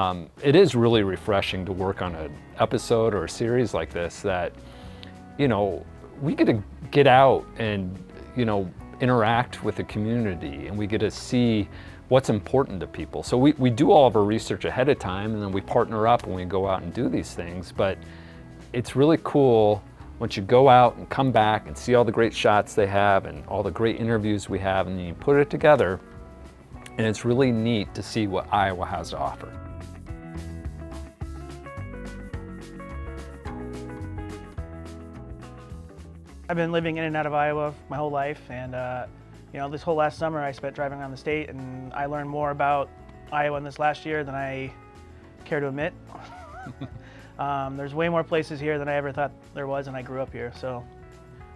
It is really refreshing to work on an episode or a series like this that, we get to get out and, interact with the community, and we get to see what's important to people. So we do all of our research ahead of time, and then we partner up when we go out and do these things. But it's really cool once you go out and come back and see all the great shots they have and all the great interviews we have, and then you put it together, and it's really neat to see what Iowa has to offer. I've been living in and out of Iowa my whole life, and this whole last summer I spent driving around the state, and I learned more about Iowa in this last year than I care to admit. There's way more places here than I ever thought there was, and I grew up here. So,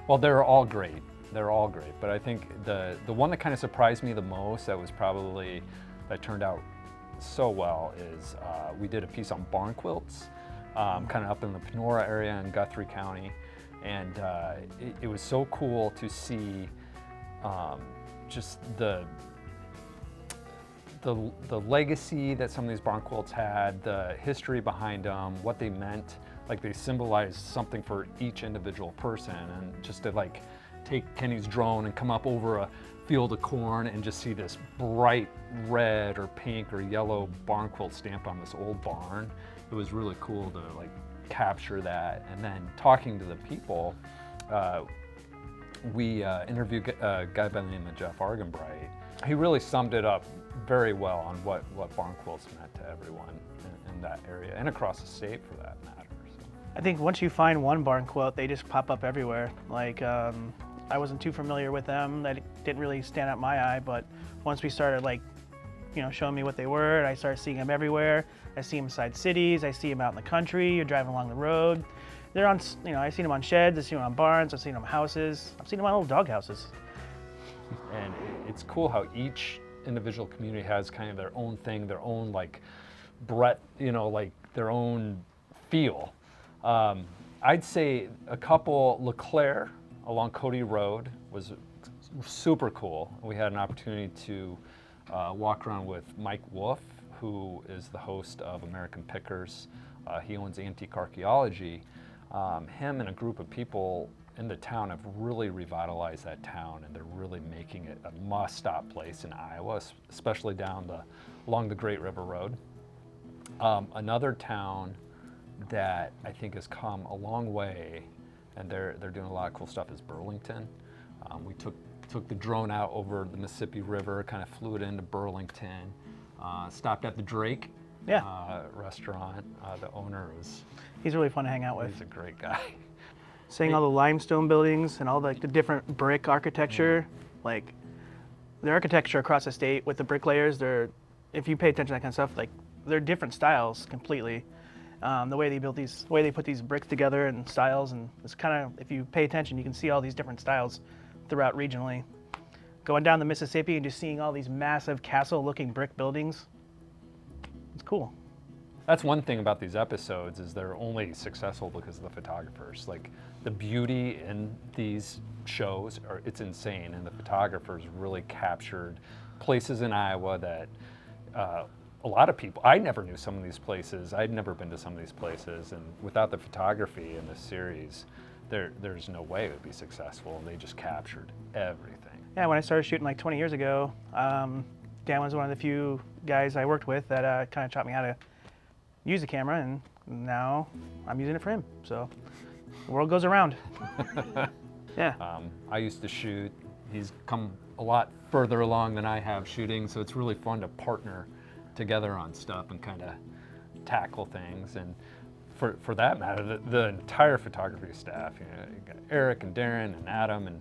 well, they're all great. They're all great, but I think the one that kind of surprised me the most, that turned out so well, is we did a piece on barn quilts, kind of up in the Panora area in Guthrie County. And it was so cool to see just the legacy that some of these barn quilts had, the history behind them, what they meant. Like, they symbolized something for each individual person. And just to take Kenny's drone and come up over a field of corn and just see this bright red or pink or yellow barn quilt stamp on this old barn, it was really cool to capture that. And then talking to the people, we interviewed a guy by the name of Jeff Argenbright. He really summed it up very well on what barn quilts meant to everyone in that area and across the state for that matter. So. I think once you find one barn quilt, they just pop up everywhere. I wasn't too familiar with them. That didn't really stand out my eye, but once we started showing me what they were, I started seeing them everywhere. I see them inside cities, I see them out in the country, you're driving along the road. They're on, I've seen them on sheds, I've seen them on barns, I've seen them on houses, I've seen them on little dog houses. And it's cool how each individual community has kind of their own thing, their own breadth, their own feel. I'd say a couple, LeClaire along Cody Road was super cool. We had an opportunity to walk around with Mike Wolf, who is the host of American Pickers. He owns Antique Archaeology. Him and a group of people in the town have really revitalized that town, and they're really making it a must-stop place in Iowa, especially along the Great River Road. Another town that I think has come a long way, and they're doing a lot of cool stuff, is Burlington. We took the drone out over the Mississippi River, kind of flew it into Burlington, stopped at the Drake restaurant. The owner He's really fun to hang out with. He's a great guy. Seeing all the limestone buildings and all the different brick architecture, the architecture across the state with the bricklayers, if you pay attention to that kind of stuff, they're different styles completely. The way they put these bricks together and styles, and it's kind of, if you pay attention, you can see all these different styles throughout regionally. Going down the Mississippi and just seeing all these massive castle-looking brick buildings, it's cool. That's one thing about these episodes, is they're only successful because of the photographers. The beauty in these shows, it's insane, and the photographers really captured places in Iowa that a lot of people, I never knew some of these places. I'd never been to some of these places, and without the photography in this series, there's no way it would be successful, and they just captured everything. Yeah, when I started shooting 20 years ago, Dan was one of the few guys I worked with that kind of taught me how to use the camera, and now I'm using it for him. So the world goes around. Yeah. I used to shoot. He's come a lot further along than I have shooting, so it's really fun to partner together on stuff and kind of tackle things. And for that matter, the entire photography staff, you got Eric and Darren and Adam, and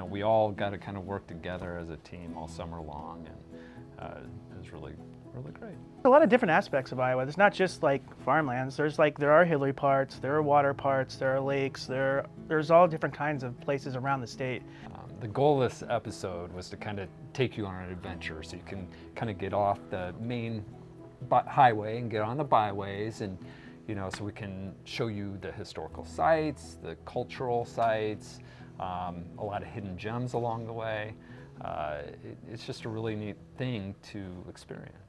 we all got to kind of work together as a team all summer long, and it was really great. A lot of different aspects of Iowa. It's not just farmlands. There are hilly parts, there are water parts, there are lakes, there's all different kinds of places around the state. The goal of this episode was to kind of take you on an adventure, so you can kind of get off the main highway and get on the byways, and so we can show you the historical sites, the cultural sites, a lot of hidden gems along the way. It's just a really neat thing to experience.